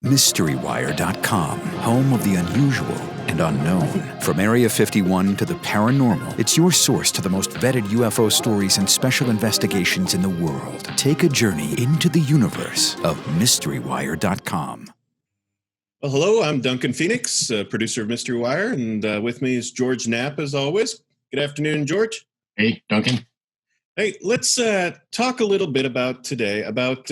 MysteryWire.com, home of the unusual and unknown. From Area 51 to the paranormal, it's your source to the most vetted UFO stories and special investigations in the world. Take a journey into the universe of MysteryWire.com. Well, hello, I'm Duncan Phoenix, producer of Mystery Wire, and with me is George Knapp, as always. Good afternoon, George. Hey, Duncan. Hey, let's talk a little bit about today, about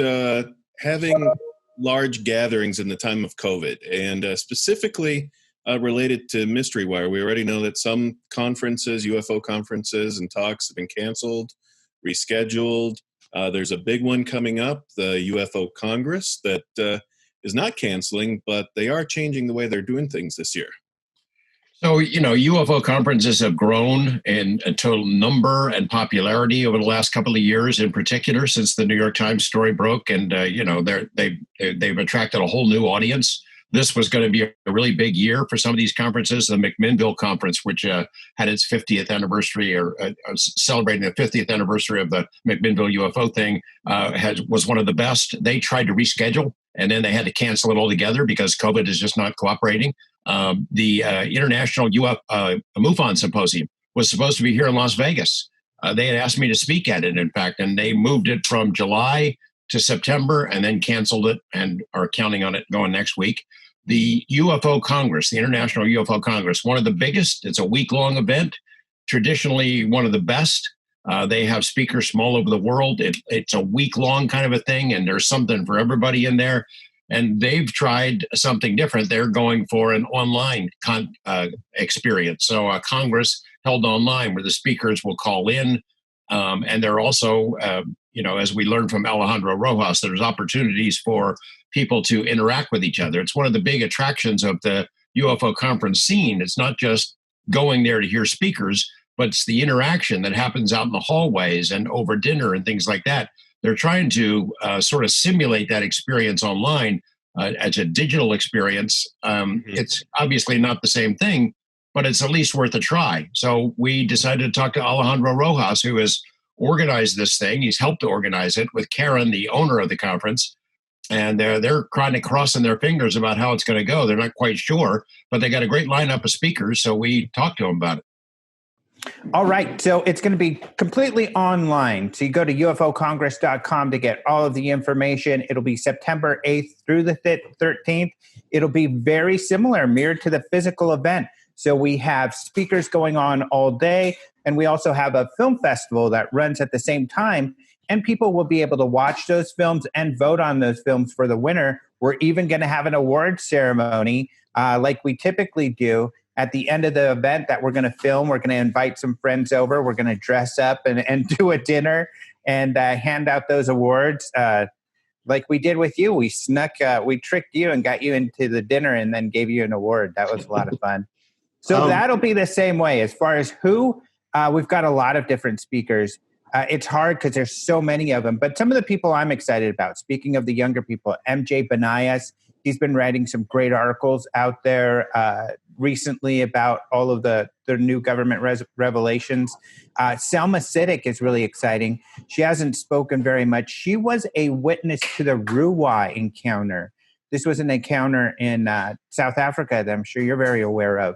having large gatherings in the time of COVID, and specifically related to Mystery Wire. We already know that some conferences, UFO conferences and talks have been canceled, rescheduled. There's a big one coming up, the UFO Congress, that is not canceling, but they are changing the way they're doing things this year. So, UFO conferences have grown in total number and popularity over the last couple of years, in particular, since the New York Times story broke. And, they've attracted a whole new audience. This was going to be a really big year for some of these conferences. The McMinnville Conference, which had its 50th anniversary, or celebrating the 50th anniversary of the McMinnville UFO thing, was one of the best. They tried to reschedule, and then they had to cancel it altogether because COVID is just not cooperating. The International MUFON Symposium was supposed to be here in Las Vegas. They had asked me to speak at it, in fact, and they moved it from July to September and then canceled it and are counting on it going next week. The UFO Congress, the International UFO Congress, one of the biggest. It's a week-long event, traditionally one of the best. They have speakers from all over the world. It's a week-long kind of a thing, and there's something for everybody in there. And they've tried something different. They're going for an online experience. So a Congress held online where the speakers will call in. And they're also, as we learned from Alejandro Rojas, there's opportunities for people to interact with each other. It's one of the big attractions of the UFO conference scene. It's not just going there to hear speakers, but it's the interaction that happens out in the hallways and over dinner and things like that. They're trying to sort of simulate that experience online as a digital experience. It's obviously not the same thing, but it's at least worth a try. So we decided to talk to Alejandro Rojas, who has organized this thing. He's helped to organize it with Karen, the owner of the conference. And they're kind of crossing their fingers about how it's going to go. They're not quite sure, but they got a great lineup of speakers. So we talked to them about it. All right. So it's going to be completely online. So you go to ufocongress.com to get all of the information. It'll be September 8th through the 13th. It'll be very similar, mirrored to the physical event. So we have speakers going on all day, and we also have a film festival that runs at the same time, and people will be able to watch those films and vote on those films for the winner. We're even going to have an award ceremony like we typically do at the end of the event that we're going to film. We're going to invite some friends over. We're going to dress up and do a dinner and hand out those awards like we did with you. We tricked you and got you into the dinner and then gave you an award. That was a lot of fun. So that'll be the same way. As far as who, we've got a lot of different speakers. It's hard because there's so many of them. But some of the people I'm excited about, speaking of the younger people, MJ Banias, he's been writing some great articles out there recently about all of the new government revelations. Selma Siddiq is really exciting. She hasn't spoken very much. She was a witness to the Ruwa encounter. This was an encounter in South Africa that I'm sure you're very aware of,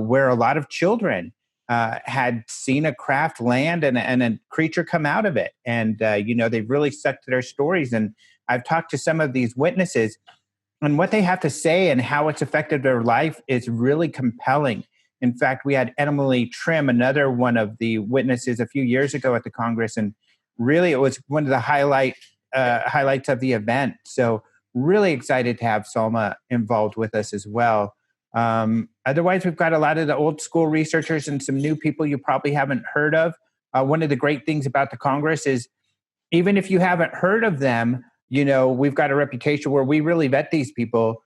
where a lot of children had seen a craft land and a creature come out of it. And, they've really stuck to their stories. And I've talked to some of these witnesses, and what they have to say and how it's affected their life is really compelling. In fact, we had Emily Trim, another one of the witnesses, a few years ago at the Congress, and really it was one of the highlights of the event. So really excited to have Salma involved with us as well. Otherwise, we've got a lot of the old school researchers and some new people you probably haven't heard of. One of the great things about the Congress is even if you haven't heard of them, we've got a reputation where we really vet these people.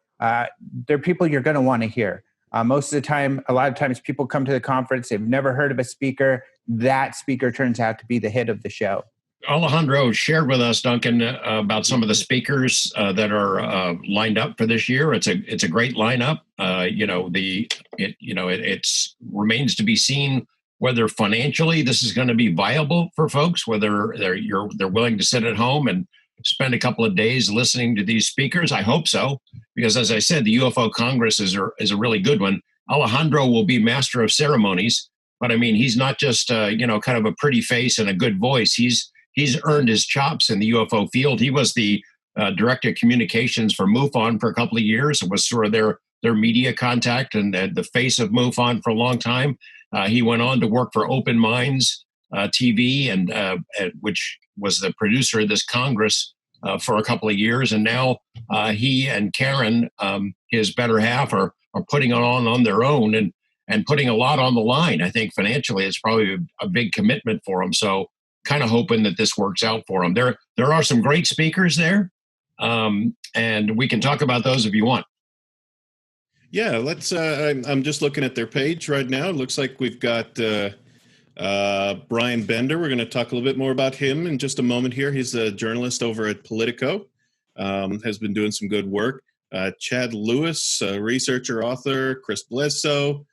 They're people you're going to want to hear. Most of the time, a lot of times people come to the conference, they've never heard of a speaker. That speaker turns out to be the hit of the show. Alejandro shared with us, Duncan, about some of the speakers that are lined up for this year. It's a great lineup. It remains to be seen whether financially this is going to be viable for folks, whether they're willing to sit at home and spend a couple of days listening to these speakers. I hope so. because, as I said, the UFO Congress is a really good one. Alejandro will be master of ceremonies, but I mean, he's not just kind of a pretty face and a good voice. He's earned his chops in the UFO field. He was the director of communications for MUFON for a couple of years. It was sort of their media contact and the face of MUFON for a long time. He went on to work for Open Minds TV, and which was the producer of this Congress for a couple of years. And now he and Karen, his better half, are putting it on their own and putting a lot on the line. I think financially, it's probably a big commitment for them. So kind of hoping that this works out for them. There are some great speakers there, and we can talk about those if you want. Yeah, let's. I'm just looking at their page right now. It looks like we've got Brian Bender. We're going to talk a little bit more about him in just a moment here. He's a journalist over at Politico, has been doing some good work. Chad Lewis, researcher, author. Chris Bledsoe,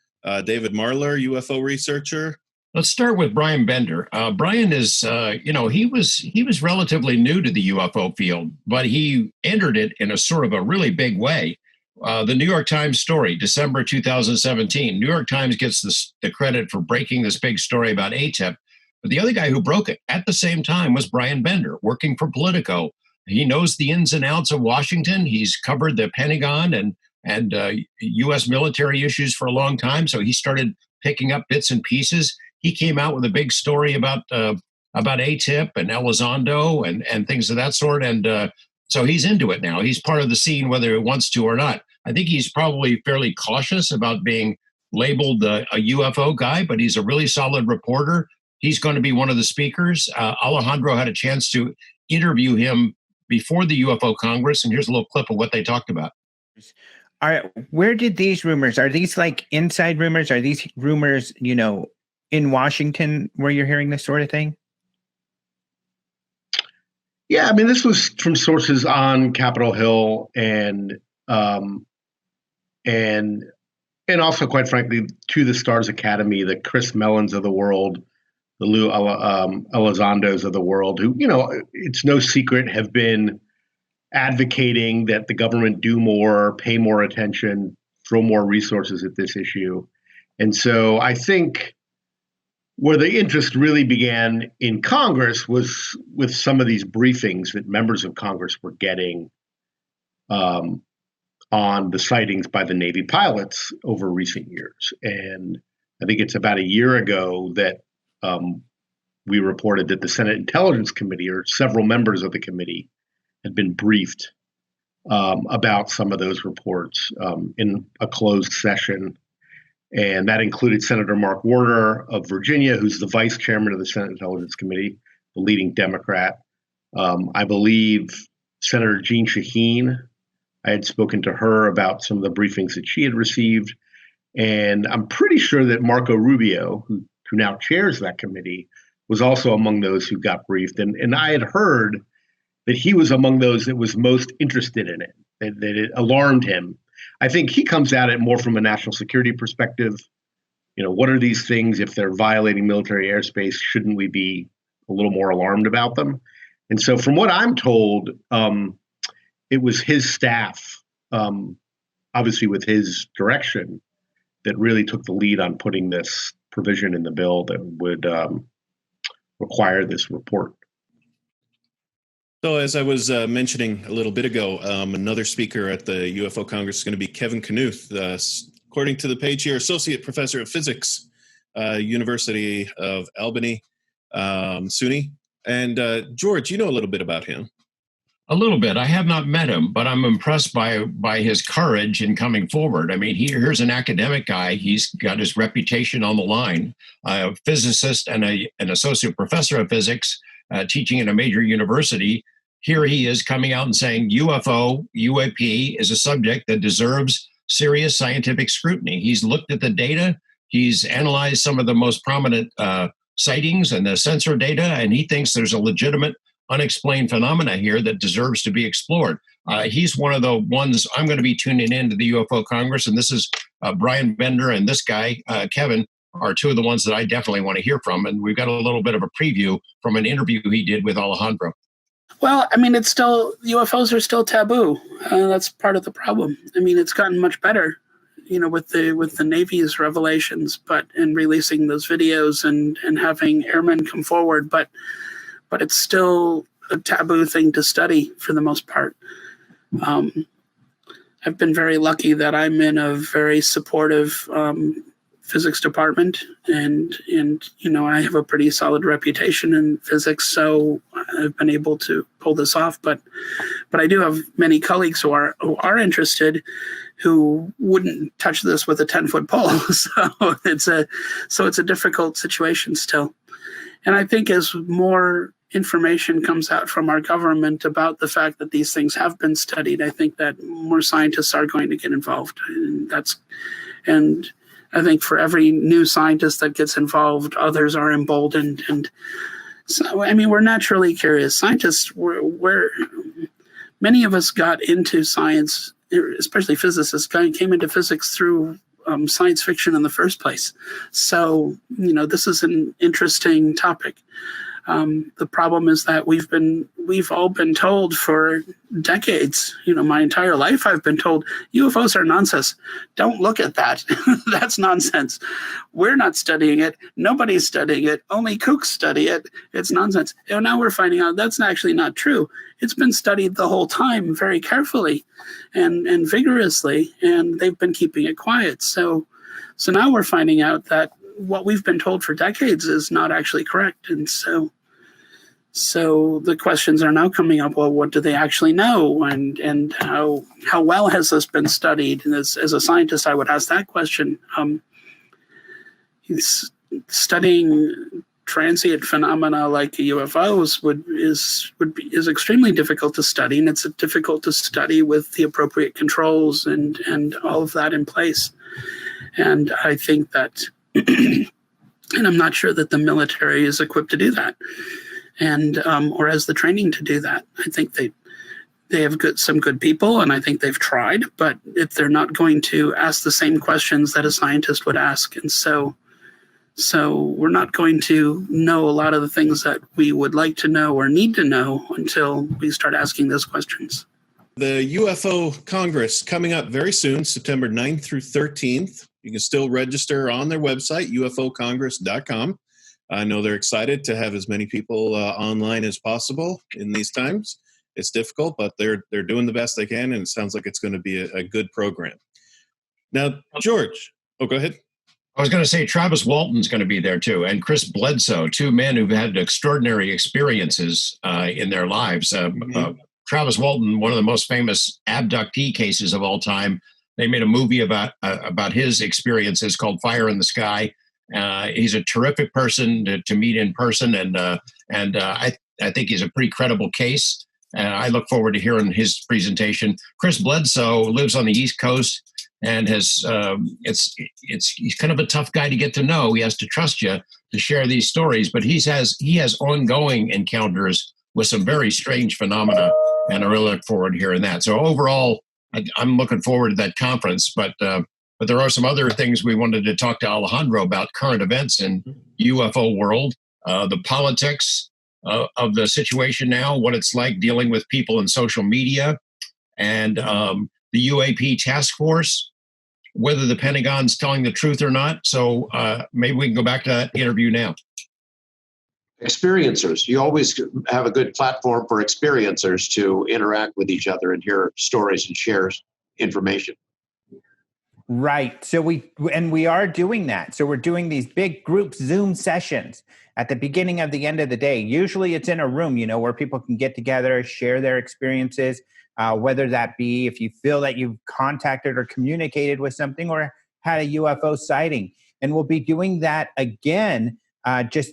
David Marler, UFO researcher. Let's start with Brian Bender. Brian is, he was relatively new to the UFO field, but he entered it in a sort of a really big way. The New York Times story, December 2017. New York Times gets the credit for breaking this big story about ATIP, but the other guy who broke it at the same time was Brian Bender, working for Politico. He knows the ins and outs of Washington. He's covered the Pentagon and U.S. military issues for a long time, so he started picking up bits and pieces. He came out with a big story about ATIP and Elizondo and things of that sort, and so he's into it now. He's part of the scene, whether he wants to or not. I think he's probably fairly cautious about being labeled a UFO guy, but he's a really solid reporter. He's going to be one of the speakers. Alejandro had a chance to interview him before the UFO Congress, and here's a little clip of what they talked about. Where did these rumors, are these like inside rumors? Are these rumors, in Washington where you're hearing this sort of thing? Yeah, I mean, this was from sources on Capitol Hill and also, quite frankly, to the Stars Academy, the Chris Mellons of the world, the Lou Elizondos of the world, who, it's no secret, have been advocating that the government do more, pay more attention, throw more resources at this issue. And so I think where the interest really began in Congress was with some of these briefings that members of Congress were getting on the sightings by the Navy pilots over recent years. And I think it's about a year ago that we reported that the Senate Intelligence Committee, or several members of the committee, had been briefed about some of those reports in a closed session. And that included Senator Mark Warner of Virginia, who's the vice chairman of the Senate Intelligence Committee, the leading Democrat. I believe Senator Jeanne Shaheen, I had spoken to her about some of the briefings that she had received. And I'm pretty sure that Marco Rubio, who now chairs that committee, was also among those who got briefed. And I had heard that he was among those that was most interested in it, that it alarmed him. I think he comes at it more from a national security perspective. What are these things? If they're violating military airspace, shouldn't we be a little more alarmed about them? And so from what I'm told, it was his staff, obviously with his direction, that really took the lead on putting this provision in the bill that would require this report. So as I was mentioning a little bit ago, another speaker at the UFO Congress is going to be Kevin Knuth, according to the page here, Associate Professor of Physics, University of Albany, SUNY. And George, you know a little bit about him. A little bit. I have not met him, but I'm impressed by his courage in coming forward. I mean, here's an academic guy. He's got his reputation on the line, a physicist and an associate professor of physics, teaching in a major university. Here he is coming out and saying UFO, UAP is a subject that deserves serious scientific scrutiny. He's looked at the data. He's analyzed some of the most prominent sightings and the sensor data, and he thinks there's a legitimate unexplained phenomena here that deserves to be explored. He's one of the ones I'm going to be tuning in to the UFO Congress, and this is Brian Bender and this guy, Kevin, are two of the ones that I definitely want to hear from. And we've got a little bit of a preview from an interview he did with Alejandro. Well, I mean, it's still, UFOs are still taboo. That's part of the problem. I mean, it's gotten much better, with the Navy's revelations, but in releasing those videos and having airmen come forward, but it's still a taboo thing to study for the most part. I've been very lucky that I'm in a very supportive physics department, and I have a pretty solid reputation in physics, so I've been able to pull this off. But I do have many colleagues who are interested, who wouldn't touch this with a 10-foot pole. So it's a difficult situation still. And I think as more information comes out from our government about the fact that these things have been studied, I think that more scientists are going to get involved. And I think for every new scientist that gets involved, others are emboldened. And so, I mean, we're naturally curious. Scientists, many of us got into science, especially physicists, came into physics through science fiction in the first place. So, this is an interesting topic. The problem is that we've all been told for decades, my entire life, I've been told UFOs are nonsense. Don't look at that. That's nonsense. We're not studying it. Nobody's studying it. Only kooks study it. It's nonsense. And now we're finding out that's actually not true. It's been studied the whole time very carefully and vigorously, and they've been keeping it quiet. So now we're finding out that what we've been told for decades is not actually correct. And so the questions are now coming up, well, what do they actually know? And how well has this been studied? And as a scientist, I would ask that question. Studying transient phenomena like UFOs is extremely difficult to study, and it's difficult to study with the appropriate controls and all of that in place. And I think that, and I'm not sure that the military is equipped to do that, and or has the training to do that. I think they have some good people, and I think they've tried, but if they're not going to ask the same questions that a scientist would ask, and so we're not going to know a lot of the things that we would like to know or need to know until we start asking those questions. The UFO Congress coming up very soon, September 9th through 13th. You can still register on their website, ufocongress.com. I know they're excited to have as many people online as possible in these times. It's difficult, but they're doing the best they can, and it sounds like it's going to be a good program. Now, George, go ahead. I was going to say Travis Walton's going to be there too, and Chris Bledsoe, two men who've had extraordinary experiences in their lives. Travis Walton, one of the most famous abductee cases of all time. They made a movie about his experiences called Fire in the Sky. He's a terrific person to meet in person, and I think he's a pretty credible case. And I look forward to hearing his presentation. Chris Bledsoe lives on the East Coast and he's kind of a tough guy to get to know. He has to trust you to share these stories, but he has ongoing encounters with some very strange phenomena, and I really look forward to hearing that. So overall, I'm looking forward to that conference, but there are some other things we wanted to talk to Alejandro about: current events in UFO world, the politics of the situation now, what it's like dealing with people in social media, and the UAP task force, whether the Pentagon's telling the truth or not. So maybe we can go back to that interview now. Experiencers. You always have a good platform for experiencers to interact with each other and hear stories and share information. Right. So we are doing that. So we're doing these big group Zoom sessions at the beginning of the end of the day. Usually it's in a room, where people can get together, share their experiences, whether that be if you feel that you've contacted or communicated with something or had a UFO sighting. And we'll be doing that again.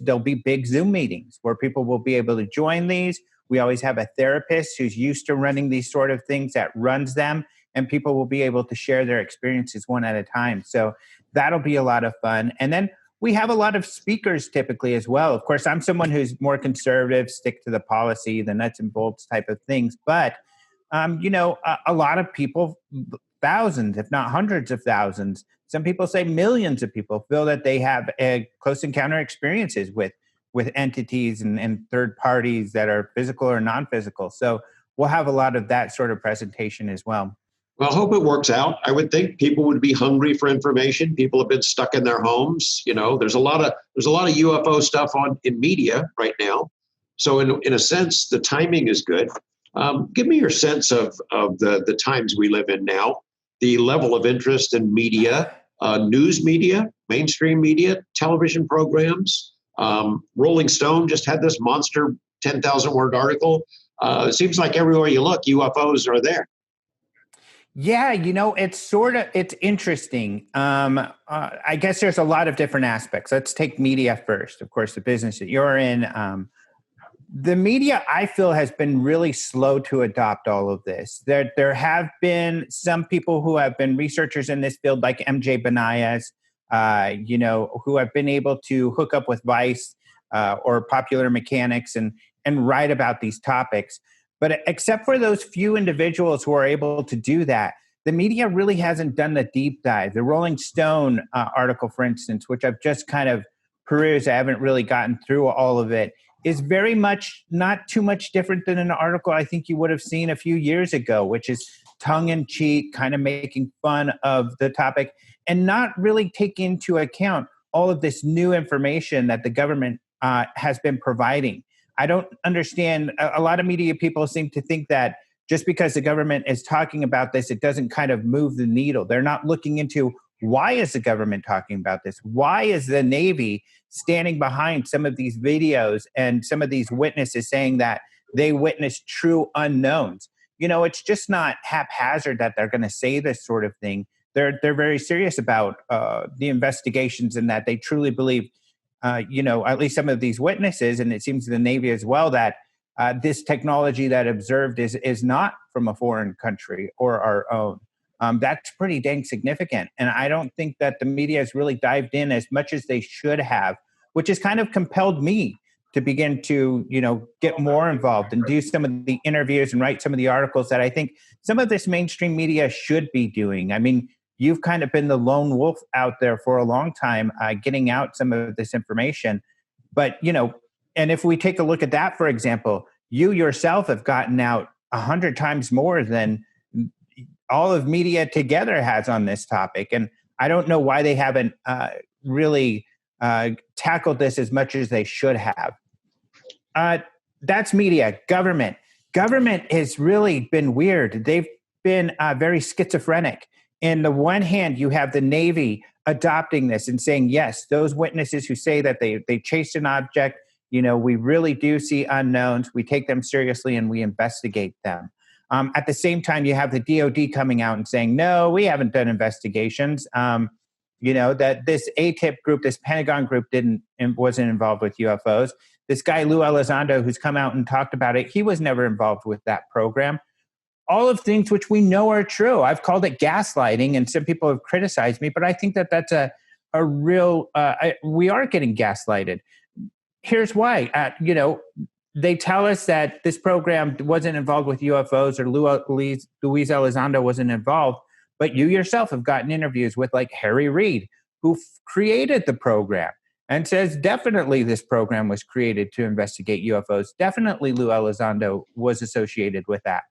There'll be big Zoom meetings where people will be able to join these. We always have a therapist who's used to running these sort of things that runs them, and people will be able to share their experiences one at a time. So that'll be a lot of fun. And then we have a lot of speakers typically as well. Of course, I'm someone who's more conservative, stick to the policy, the nuts and bolts type of things. But, a lot of people, thousands, if not hundreds of thousands, some people say millions of people feel that they have close encounter experiences with with entities and third parties that are physical or non-physical. So we'll have a lot of that sort of presentation as well. Well, I hope it works out. I would think people would be hungry for information. People have been stuck in their homes. There's a lot of UFO stuff in media right now. So in a sense, the timing is good. Give me your sense of the times we live in now, the level of interest in media, news media, mainstream media, television programs. Rolling Stone just had this monster 10,000 word article. It seems like everywhere you look, UFOs are there. Yeah, it's interesting. I guess there's a lot of different aspects. Let's take media first. Of course, the business that you're in. The media, I feel, has been really slow to adopt all of this. There have been some people who have been researchers in this field, like MJ Benayyas, who have been able to hook up with Vice or Popular Mechanics and write about these topics. But except for those few individuals who are able to do that, the media really hasn't done the deep dive. The Rolling Stone article, for instance, which I've just kind of perused, I haven't really gotten through all of it, is very much not too much different than an article I think you would have seen a few years ago, which is tongue-in-cheek, kind of making fun of the topic and not really taking into account all of this new information that the government has been providing. I don't understand. A lot of media people seem to think that just because the government is talking about this, it doesn't kind of move the needle. They're not looking into why is the government talking about this? Why is the Navy standing behind some of these videos and some of these witnesses saying that they witnessed true unknowns? It's just not haphazard that they're going to say this sort of thing. They're very serious about the investigations and that they truly believe at least some of these witnesses, and it seems to the Navy as well, that this technology that observed is not from a foreign country or our own. That's pretty dang significant. And I don't think that the media has really dived in as much as they should have, which has kind of compelled me to begin to, get more involved and do some of the interviews and write some of the articles that I think some of this mainstream media should be doing. I mean, you've kind of been the lone wolf out there for a long time, getting out some of this information. But, and if we take a look at that, for example, you yourself have gotten out 100 times more than all of media together has on this topic. And I don't know why they haven't really tackled this as much as they should have. That's media. Government has really been weird. They've been very schizophrenic. In the one hand, you have the Navy adopting this and saying, yes, those witnesses who say that they chased an object, we really do see unknowns. We take them seriously and we investigate them. At the same time, you have the DOD coming out and saying, no, we haven't done investigations. That this ATIP group, this Pentagon group wasn't involved with UFOs. This guy, Lou Elizondo, who's come out and talked about it, he was never involved with that program. All of things which we know are true. I've called it gaslighting, and some people have criticized me, but I think that that's a real, we are getting gaslighted. Here's why. They tell us that this program wasn't involved with UFOs or Luis Elizondo wasn't involved, but you yourself have gotten interviews with like Harry Reid, who created the program and says definitely this program was created to investigate UFOs. Definitely Lou Elizondo was associated with that.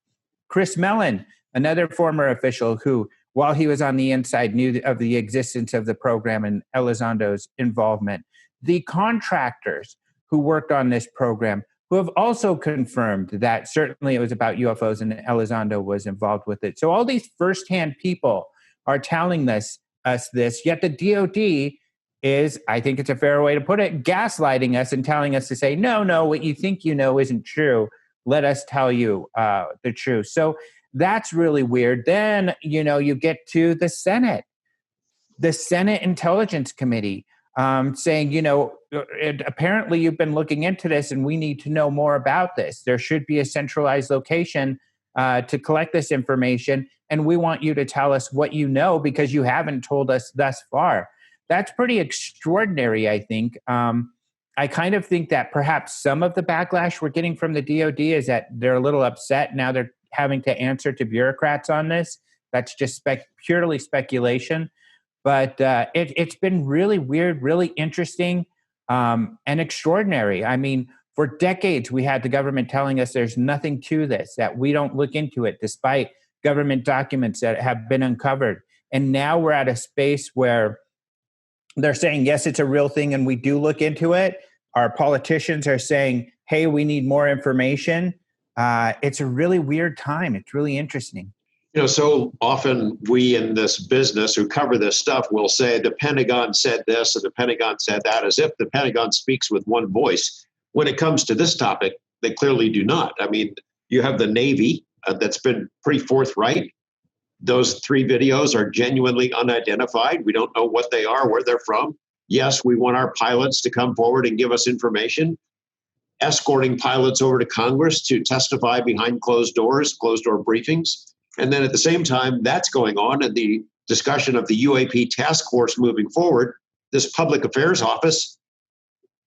Chris Mellon, another former official who, while he was on the inside, knew of the existence of the program and Elizondo's involvement. The contractors who worked on this program, who have also confirmed that certainly it was about UFOs and Elizondo was involved with it. So all these firsthand people are telling us this, yet the DOD is, I think it's a fair way to put it, gaslighting us and telling us to say, no, what you think you know isn't true. Let us tell you the truth. So that's really weird. Then, you get to the Senate Intelligence Committee saying, apparently you've been looking into this and we need to know more about this. There should be a centralized location to collect this information. And we want you to tell us what you know because you haven't told us thus far. That's pretty extraordinary, I think. I kind of think that perhaps some of the backlash we're getting from the DOD is that they're a little upset. Now they're having to answer to bureaucrats on this. That's just purely speculation. But it's been really weird, really interesting. and extraordinary. I mean, for decades, we had the government telling us there's nothing to this, that we don't look into it, despite government documents that have been uncovered. And now we're at a space where they're saying, yes, it's a real thing, and we do look into it. Our politicians are saying, hey, we need more information. It's a really weird time. It's really interesting. So often we in this business who cover this stuff will say the Pentagon said this and the Pentagon said that, as if the Pentagon speaks with one voice. When it comes to this topic, they clearly do not. I mean, you have the Navy that's been pretty forthright. Those 3 videos are genuinely unidentified. We don't know what they are, where they're from. Yes, we want our pilots to come forward and give us information. Escorting pilots over to Congress to testify behind closed door briefings. And then at the same time, that's going on, and the discussion of the UAP task force moving forward, this public affairs office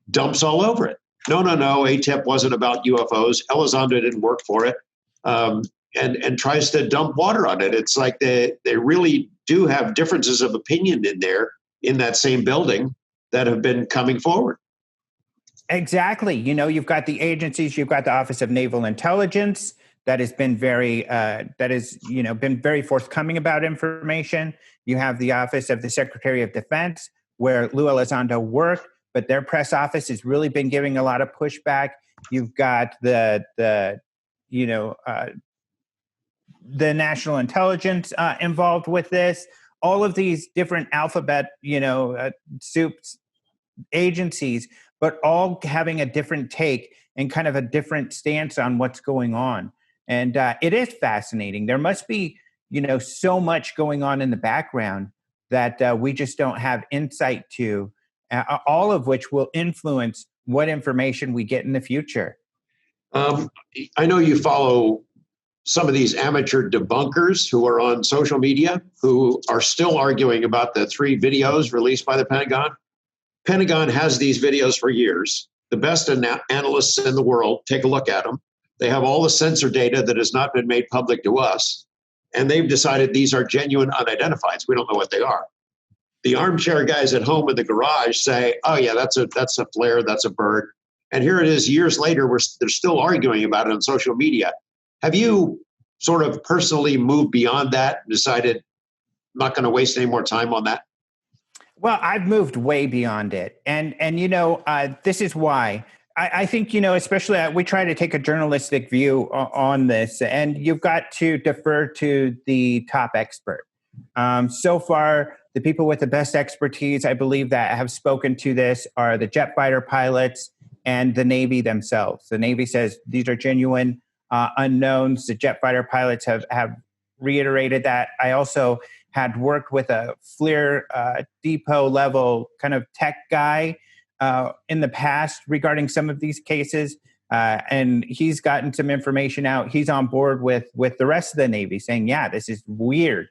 dumps all over it. No, ATIP wasn't about UFOs. Elizondo didn't work for it, and tries to dump water on it. It's like they really do have differences of opinion in there, in that same building, that have been coming forward. Exactly. You've got the agencies, you've got the Office of Naval Intelligence, that has been very been very forthcoming about information. You have the Office of the Secretary of Defense, where Lou Elizondo worked, but their press office has really been giving a lot of pushback. You've got the National Intelligence involved with this. All of these different alphabet soups agencies, but all having a different take and kind of a different stance on what's going on. And it is fascinating. There must be, so much going on in the background that we just don't have insight to, all of which will influence what information we get in the future. I know you follow some of these amateur debunkers who are on social media who are still arguing about the 3 videos released by the Pentagon. Pentagon has these videos for years. The best analysts in the world take a look at them. They have all the sensor data that has not been made public to us, and they've decided these are genuine unidentifieds. We don't know what they are. The armchair guys at home in the garage say, oh yeah, that's a flare, that's a bird. And here it is years later, they're still arguing about it on social media. Have you sort of personally moved beyond that and decided I'm not going to waste any more time on that? Well, I've moved way beyond it. And this is why. I think, especially we try to take a journalistic view on this, and you've got to defer to the top expert. So far, the people with the best expertise, I believe, that have spoken to this are the jet fighter pilots and the Navy themselves. The Navy says these are genuine unknowns. The jet fighter pilots have reiterated that. I also had worked with a FLIR depot level kind of tech guy in the past regarding some of these cases. And he's gotten some information out. He's on board with the rest of the Navy saying, yeah, this is weird.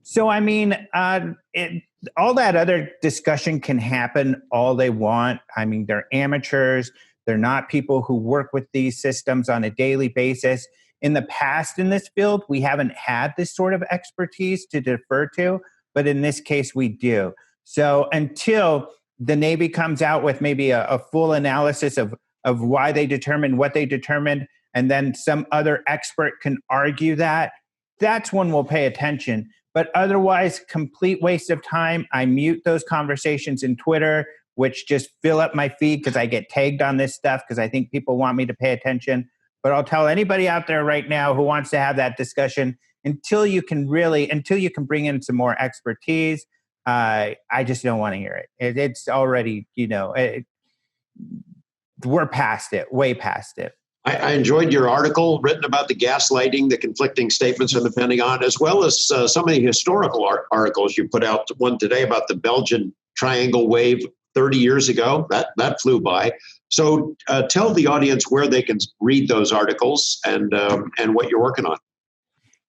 So, I mean, all that other discussion can happen all they want. I mean, they're amateurs. They're not people who work with these systems on a daily basis. In the past in this field, we haven't had this sort of expertise to defer to, but in this case, we do. So until the Navy comes out with maybe a full analysis of why they determined what they determined, and then some other expert can argue that, that's when we'll pay attention. But otherwise, complete waste of time. I mute those conversations in Twitter, which just fill up my feed because I get tagged on this stuff because I think people want me to pay attention. But I'll tell anybody out there right now who wants to have that discussion, until you can bring in some more expertise, I just don't want to hear it. It's already, we're past it, way past it. I enjoyed your article written about the gaslighting, the conflicting statements from the Pentagon, as well as some of the historical articles you put out. One today about the Belgian triangle wave 30 years ago. That flew by. So tell the audience where they can read those articles and what you're working on.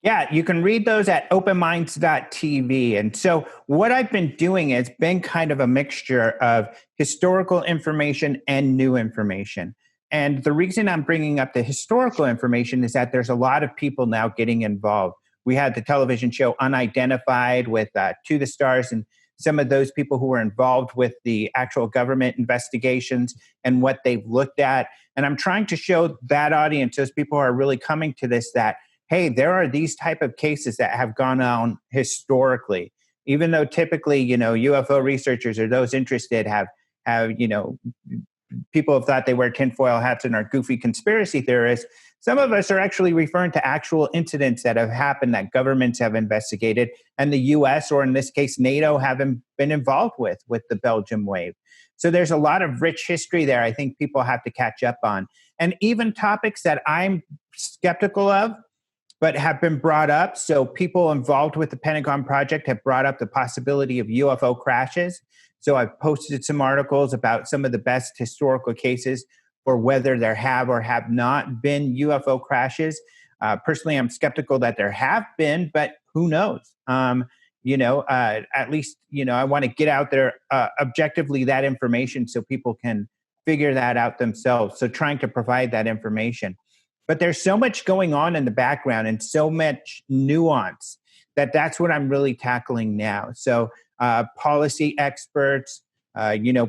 Yeah, you can read those at openminds.tv. And so what I've been doing has been kind of a mixture of historical information and new information. And the reason I'm bringing up the historical information is that there's a lot of people now getting involved. We had the television show Unidentified with To the Stars and some of those people who were involved with the actual government investigations and what they've looked at. And I'm trying to show that audience, those people who are really coming to this, that, hey, there are these type of cases that have gone on historically, even though typically, UFO researchers or those interested have people have thought they wear tinfoil hats and are goofy conspiracy theorists. Some of us are actually referring to actual incidents that have happened that governments have investigated, and the U.S., or in this case, NATO, haven't been involved with the Belgium wave. So there's a lot of rich history there I think people have to catch up on. And even topics that I'm skeptical of, but have been brought up. So people involved with the Pentagon project have brought up the possibility of UFO crashes. So I've posted some articles about some of the best historical cases for whether there have or have not been UFO crashes. Personally, I'm skeptical that there have been, but who knows? At least, I want to get out there objectively that information so people can figure that out themselves. So trying to provide that information. But there's so much going on in the background and so much nuance that's what I'm really tackling now. So policy experts,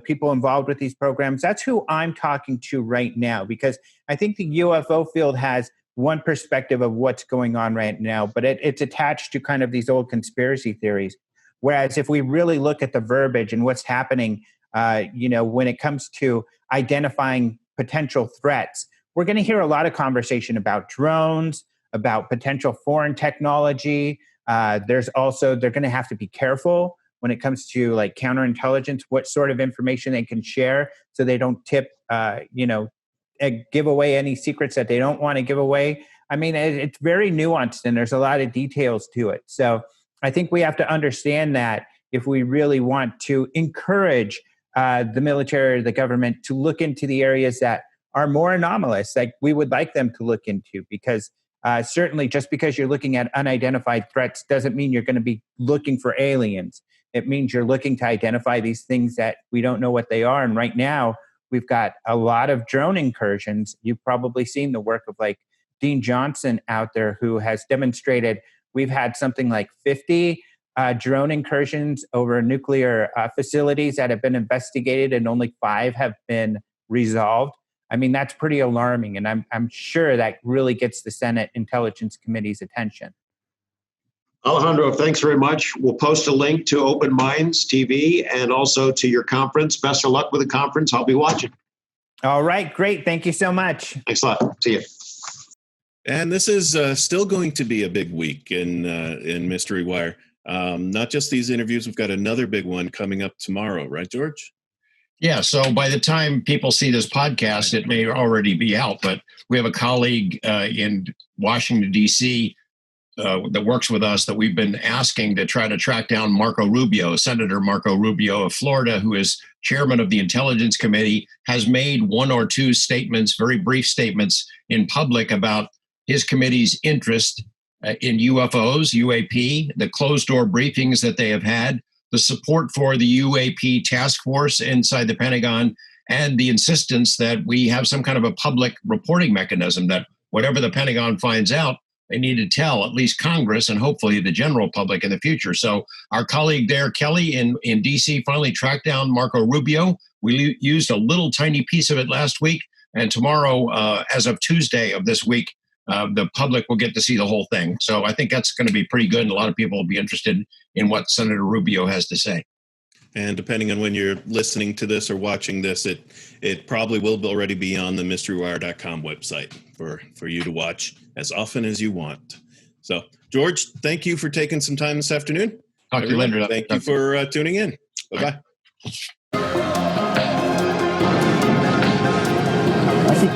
people involved with these programs, that's who I'm talking to right now, because I think the UFO field has one perspective of what's going on right now, but it's attached to kind of these old conspiracy theories. Whereas if we really look at the verbiage and what's happening, when it comes to identifying potential threats, we're going to hear a lot of conversation about drones, about potential foreign technology. They're going to have to be careful when it comes to like counterintelligence, what sort of information they can share so they don't give away any secrets that they don't want to give away. I mean, it's very nuanced and there's a lot of details to it. So I think we have to understand that if we really want to encourage the military or the government to look into the areas that are more anomalous, like we would like them to look into, because certainly just because you're looking at unidentified threats doesn't mean you're going to be looking for aliens. It means you're looking to identify these things that we don't know what they are. And right now, we've got a lot of drone incursions. You've probably seen the work of like Dean Johnson out there, who has demonstrated we've had something like 50 drone incursions over nuclear facilities that have been investigated, and only 5 have been resolved. I mean, that's pretty alarming, and I'm sure that really gets the Senate Intelligence Committee's attention. Alejandro, thanks very much. We'll post a link to Open Minds TV and also to your conference. Best of luck with the conference. I'll be watching. All right, great. Thank you so much. Thanks a lot. See you. And this is still going to be a big week in Mystery Wire. Not just these interviews. We've got another big one coming up tomorrow, right, George? Yeah, so by the time people see this podcast, it may already be out, but we have a colleague in Washington, D.C. That works with us that we've been asking to try to track down Senator Marco Rubio of Florida, who is chairman of the Intelligence Committee, has made 1 or 2 statements, very brief statements in public about his committee's interest in UFOs, UAP, the closed-door briefings that they have had, the support for the UAP task force inside the Pentagon, and the insistence that we have some kind of a public reporting mechanism that whatever the Pentagon finds out, they need to tell at least Congress and hopefully the general public in the future. So our colleague there, Kelly, in D.C., finally tracked down Marco Rubio. We used a little tiny piece of it last week, and tomorrow, as of Tuesday of this week, the public will get to see the whole thing. So I think that's going to be pretty good, and a lot of people will be interested in what Senator Rubio has to say. And depending on when you're listening to this or watching this, it probably will already be on the MysteryWire.com website for you to watch as often as you want. So, George, thank you for taking some time this afternoon. Talk to you later. Thank you for tuning in. Bye-bye. I think